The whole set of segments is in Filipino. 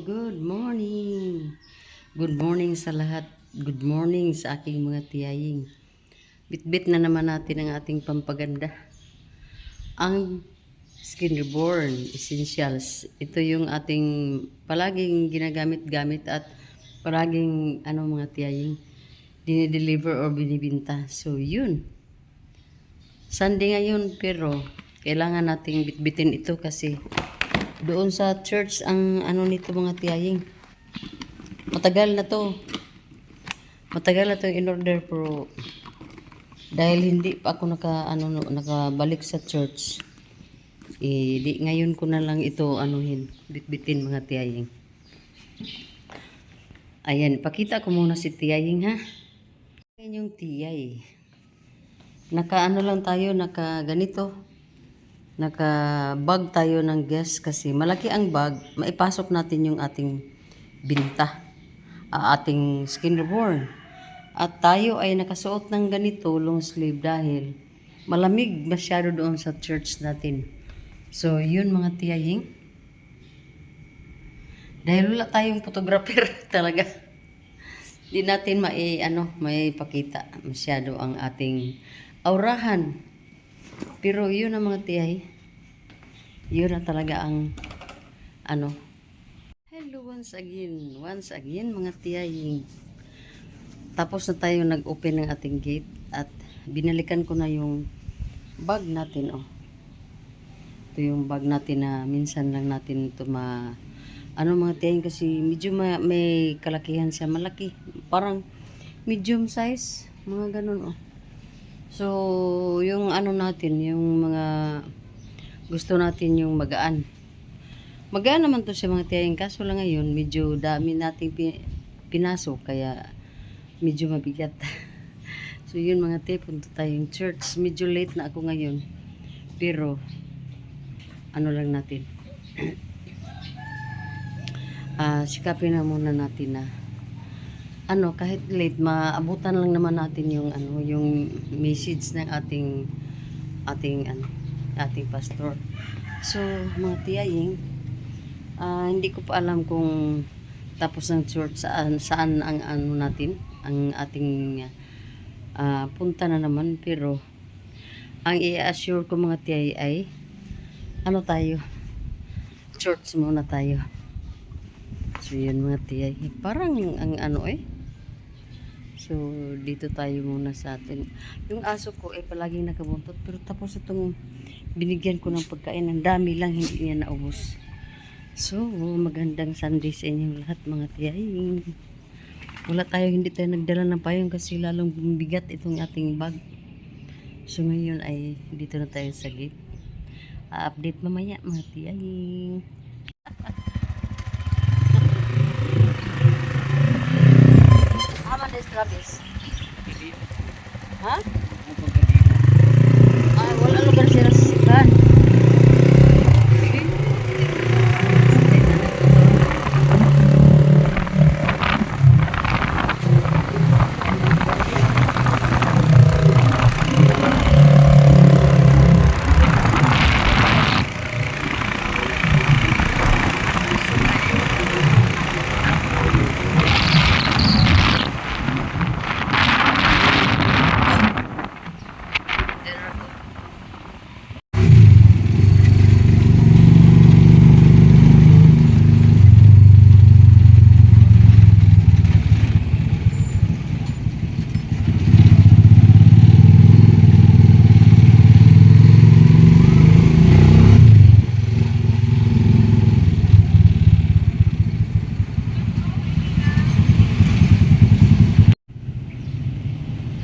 good morning. Good morning sa lahat. Good morning sa aking mga tiyaying. Bitbit na naman natin ang ating pampaganda. Ang Skin Reborn Essentials. Ito yung ating palaging ginagamit-gamit at palaging mga tiyaying dinideliver or binibinta. So yun. Sunday ngayon pero kailangan nating bitbitin ito kasi doon sa church ang nito mga tiyaying. Matagal na to. Matagal na to in order pero dahil hindi pa ako nakabalik sa church. Di ngayon ko na lang ito bitbitin mga tiyaying. Ayan, pakita ko muna si tiyaying ha. Ayan yung tiyay. Lang tayo, ganito. Naka-bag tayo ng gas kasi malaki ang bag, maipasok natin yung ating binta, ating Skin Reborn. At tayo ay nakasuot ng ganito, long sleeve dahil malamig masyado doon sa church natin. So, yun mga tiyaying. Dahil wala tayong photographer talaga. Di natin may pakita masyado ang ating aurahan. Pero yun ang mga tiyay. Yun na talaga ang Hello once again mga tiyaying. Tapos na tayo nag-open ng ating gate at binalikan ko na yung bag natin Ito yung bag natin na minsan lang natin ito mga tiyaying kasi medyo may kalakihan siya, malaki. Parang medium size, mga ganun So, yung natin, yung mga gusto natin yung magaan. Magaan naman to siya mga tiyaying, kaso lang ngayon, medyo dami nating pinasok, kaya medyo mabigat. So, yun mga tiyo, punta tayong church. Medyo late na ako ngayon. Pero, lang natin. Sikapin na muna natin na kahit late, maabutan lang naman natin yung yung message ng ating pastor. So, mga tiyaying, hindi ko pa alam kung tapos ng church saan ang natin, ang ating punta na naman, pero ang i-assure ko mga tiyay ay tayo, church muna tayo. So, yun mga tiyay. Parang ang So, dito tayo muna sa atin. Yung aso ko ay palaging nakabuntot. Pero tapos itong binigyan ko ng pagkain. Ang dami lang, hindi niya naubos. So, magandang Sunday sa inyong lahat mga tiyay. Hindi tayo nagdala ng payong kasi lalong bumibigat itong ating bag. So, ngayon ay dito na tayo sa gate. Update mamaya mga tiyay. Travis. Ha? Wala lugar siya sa sikan.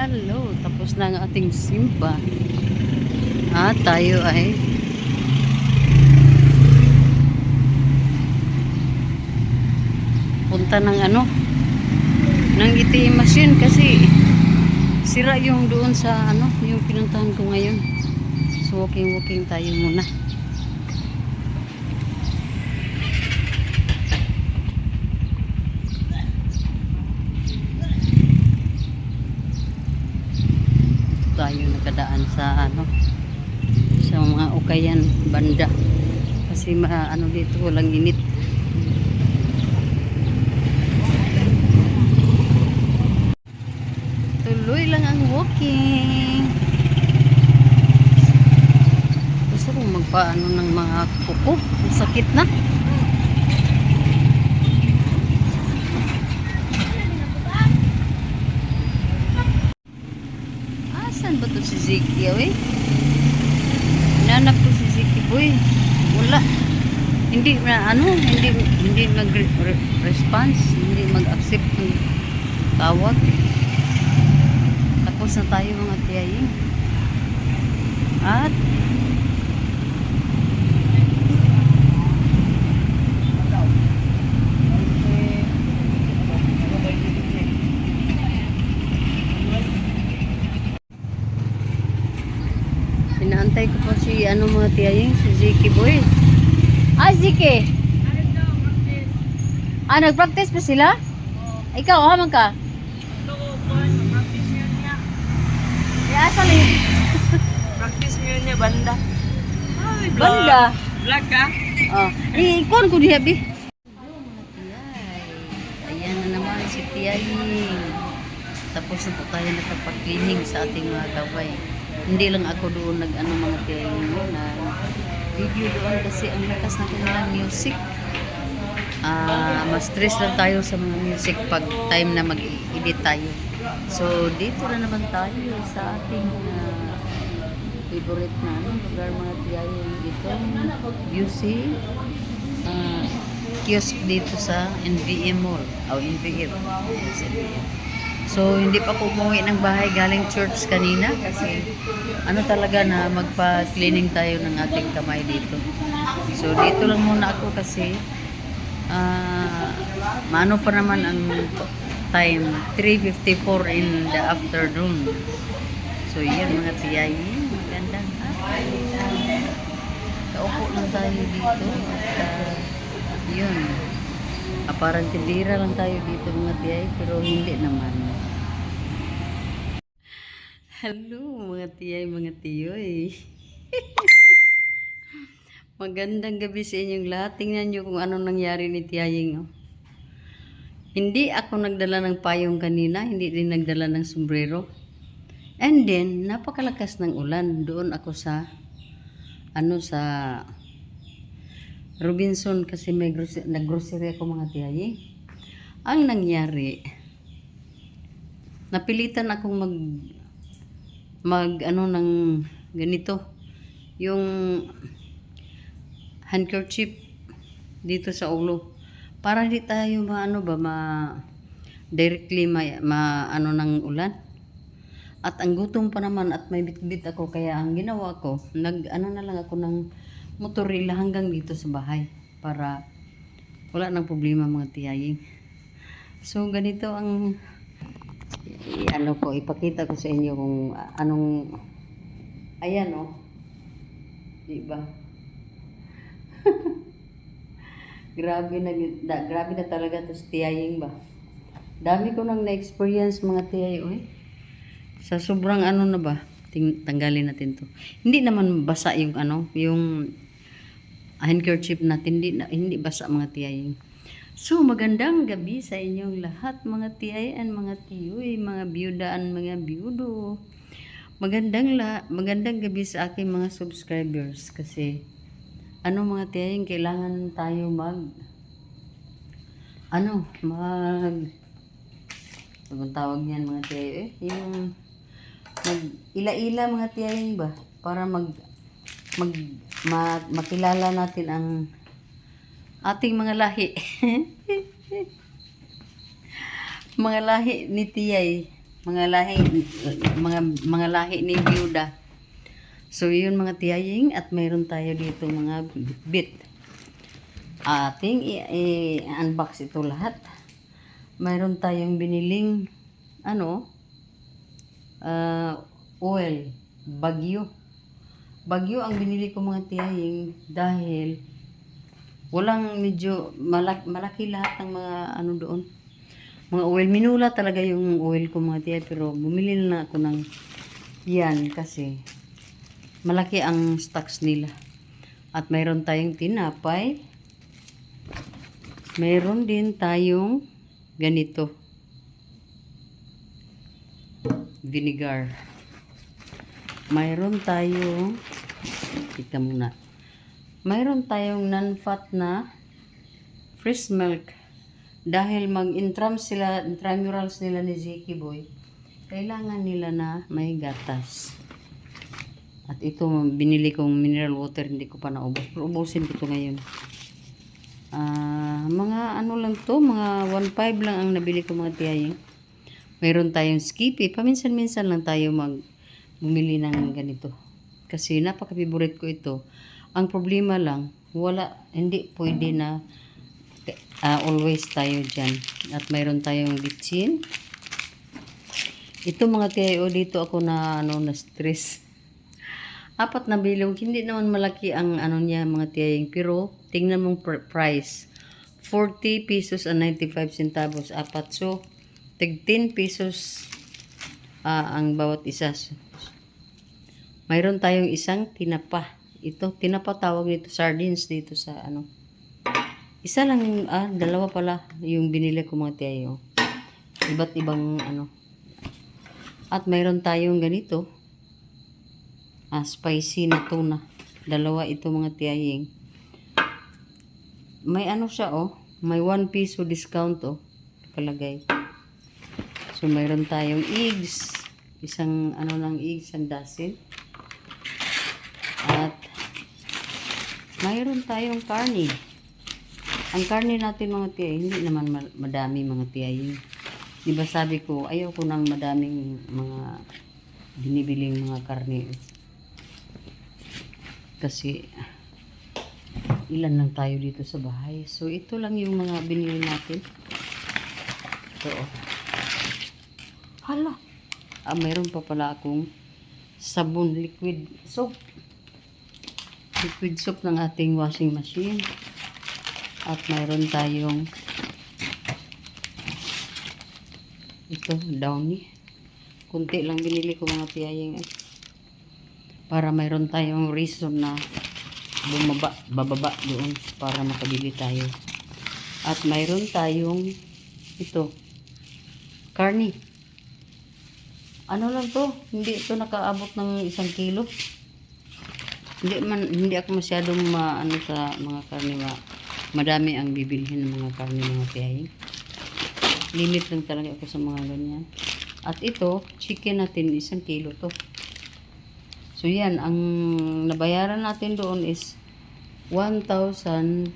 Hello, tapos na ang ating simba. Tayo ay punta ng ng ATM machine kasi sira yung doon sa yung pinuntahan ko ngayon. So walking tayo muna. Tayo nakadaan sa sa mga ukayan banda kasi dito walang init. walking. Gusto kong magpaano ng mga kuko. Ang sakit na. Asan ba to si Ziki, eh? Hinanap ko si Ziki, boy. Wala. Hindi na hindi mag-response, hindi mag-accept ng tawag. Tapos na tayo mga tiyayin. At inaantay ko pa si mga tiyayin, si Ziki, boy. Ay, Ziki. Nag-practice pa sila? Ikaw, haman ka? Asa lang? Practice mo yun niya, banda. Ay, Banda? Vlog ka? Ikon ko diha, bi. Ayan na naman si Tiyay. Tapos na po tayo nakapag-cleaning sa ating mga gaway. Hindi lang ako doon nag-ano mga Tiyay na video doon kasi ang lakas na kanilang music. Mas-stress lang tayo sa mga music pag time na mag-edit tayo. So, dito na naman tayo sa ating favorite na lugar mga Tiyay. Itong UC kiosk dito sa NVM Mall. NVM. Yes, NVM. So, hindi pa ko umuwi ng bahay galing church kanina kasi talaga na magpa-cleaning tayo ng ating kamay dito. So, dito lang muna ako kasi maano pa naman ang time, 3:54 in the afternoon. So, yan mga tiyay. Magandang hapon. Kaupo lang tayo dito. At yun. Parang tindira lang tayo dito mga tiyay, pero hindi naman. Hello mga tiyay, mga tiyoy. Magandang gabi sa inyong lahat. Tingnan nyo kung anong nangyari ni Tiyaying. Hindi ako nagdala ng payong kanina, hindi din nagdala ng sombrero. And then, napakalakas ng ulan. Doon ako sa sa Robinson kasi may naggrocery ako mga Tiyaying. Ang nangyari, napilitan akong ng ganito. Yung handkerchief dito sa ulo para hindi tayo directly ng ulan. At ang gutom pa naman at may bitbit ako kaya ang ginawa ko na lang ako ng motorila hanggang dito sa bahay para wala nang problema mga Tiyaying. So ganito ang ipakita ko sa inyo kung anong ayan diba? grabe na talaga to si Tiyaying ba. Dami ko nang na-experience mga Tiyay sa sobrang na ba. Tanggalin natin to. Hindi naman basa yung yung handkerchief natin, hindi basa mga Tiyaying. So magandang gabi sa inyong lahat mga Tiyay and mga tiyoy, mga biyudaan, mga biyudo. Magandang gabi sa aking mga subscribers kasi mga Tiyaying, kailangan tayo anong tawag niyan mga Tiyay yung ila-ila mga Tiyaying ba para makilala natin ang ating mga lahi. Mga lahi ni Tiyay, mga lahi ni Biyuda. So yun mga Tiyaying, at mayroon tayo dito mga bit. Ating i-unbox ito lahat. Mayroon tayong biniling oil, Bagyo ang binili ko mga Tiyaying dahil walang medyo malaki lahat ng mga doon. Mga oil, minula talaga yung oil ko mga Tiyay, pero bumili na lang ako ng yan kasi malaki ang stocks nila. At mayroon tayong tinapay. Mayroon din tayong ganito. Vinegar. mayroon tayong, tika muna, mayroon tayong non-fat na fresh milk. Dahil intramurals nila ni Ziki Boy, kailangan nila na may gatas. At ito, binili kong mineral water, hindi ko pa naubos. Pero ubusin ko ito ngayon. Mga ano lang to, mga 1.5 lang ang nabili ko mga tiyaying. Mayroon tayong Skippy. Paminsan-minsan lang tayo bumili ng ganito. Kasi napaka-favorite ko ito. Ang problema lang, hindi pwede na always tayo dyan. At mayroon tayong bitchin. Ito mga tiyayo, dito ako na stress. 4 na bilog, hindi naman malaki ang niya mga tiyaying. Pero, tingnan mong price. 40 pesos and 95 centavos, 4. So, tig 10 pesos ang bawat isa. Mayroon tayong isang tinapa. Ito, tinapa tawag nito, sardines dito sa Isa lang, dalawa pala yung binili ko mga tiyayo. Iba't ibang At mayroon tayong ganito. Spicy na tuna. Dalawa ito mga tiyaying. May siya may 1 piso discount kalagay. So mayroon tayong eggs, isang eggs, isang dozen. At mayroon tayong karne. Ang karne natin mga tiyay, hindi naman madami mga tiyay. Diba sabi ko, ayaw ko ng madaming mga binibiling mga karne. Kasi ilan lang tayo dito sa bahay. So ito lang yung mga binili natin. Ito Hala. Mayroon pa pala akong sabon, liquid soap. Liquid soap ng ating washing machine. At mayroon tayong ito, Downy. Kunti lang binili ko mga tiyaying para mayroon tayong reason na bababa doon para makabili tayo. At mayroon tayong ito, karne. Lang to, hindi ito nakaabot ng 1 kilo. Hindi ako masyadong sa mga karne. Madami ang bibilhin ng mga karne mga tiyaying. Limit lang talaga ako sa mga ganyan. At ito, chicken natin, 1 kilo to. So yan, ang nabayaran natin doon is 1,433.39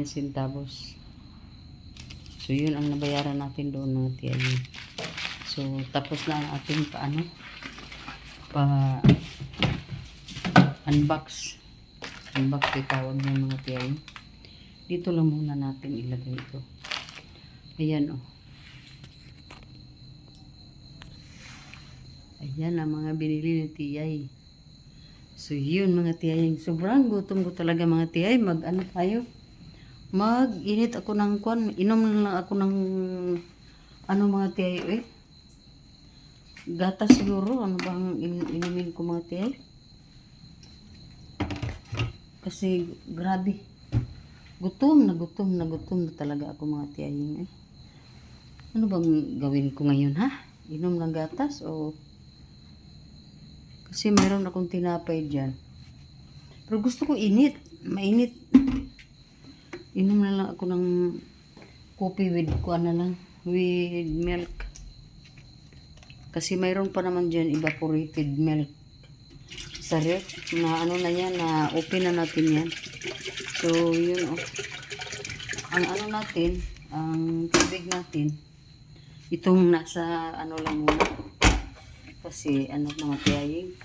centavos. So yun ang nabayaran natin doon mga tiyaying. So tapos na ang ating unbox itawag ng mga tiyaying. Dito lang muna natin ilagay ito. Ayan Ayan ang mga binili ng tiyay. So yun mga tiyay, sobrang gutom ko talaga mga tiyay. Mag-init ako ng inom lang ako ng mga tiyay gatas siguro. Ano bang inumin ko mga tiyay? Kasi grabe. Gutom na talaga ako mga tiyay. Ano bang gawin ko ngayon Inom ng gatas o kasi mayroon akong tinapay dyan. Pero gusto ko mainit. Inom na lang ako ng coffee with with milk. Kasi mayroon pa naman dyan evaporated milk sa ref na na open na natin yan. So yun ang natin, ang tubig natin, itong nasa lang muna. Kasi mga tiyaying,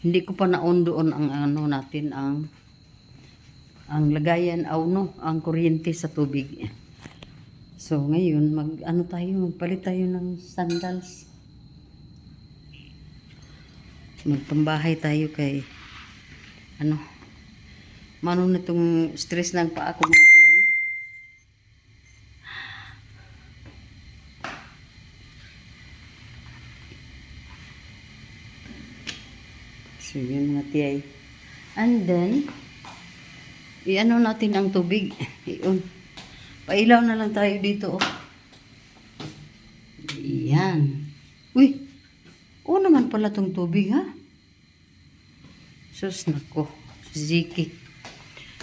hindi ko pa na-on doon ang natin, ang lagayan ang kuryente sa tubig. So ngayon magpalit tayo ng sandals. Magpambahay tayo kay mano na itong stress lang pa ako mga tiyay. So yun mga tiyay. And then natin ang tubig. Pailaw na lang tayo dito Yan. Uy! Oo naman pala tong tubig, ha? Sus, nako. Ziki.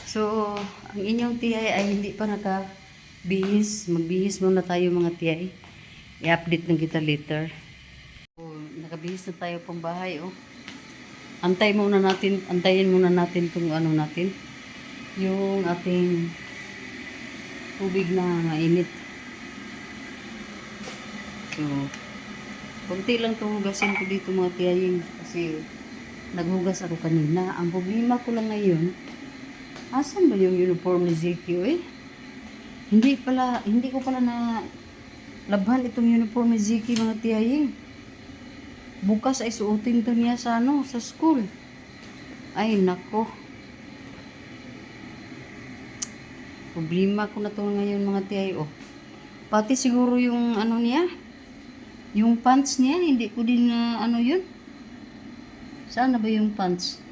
So, ang inyong tiyay ay hindi pa nakabihis. Magbihis muna tayo mga tiyay. I-update lang kita later. So, nakabihis na tayo pang bahay, oh. Antayin muna natin itong ano natin. Yung ating tubig na mainit. So, konti lang itong hugasin ko dito mga tiyaying. Kasi, naghugas ako kanina. Ang problema ko lang ngayon, asan ba yung uniform ni Zeki, eh? Hindi ko pala na labhan itong uniform ni Zeki mga tiyaying. Bukas ay suotin to niya sa sa school. Ay, nako. Problema ko na to ngayon mga tiyay, oh. Pati siguro yung ano niya, yung pants niya, hindi ko din na yun. Saan na ba yung pants?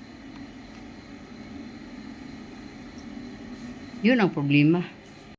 Yun ang problema.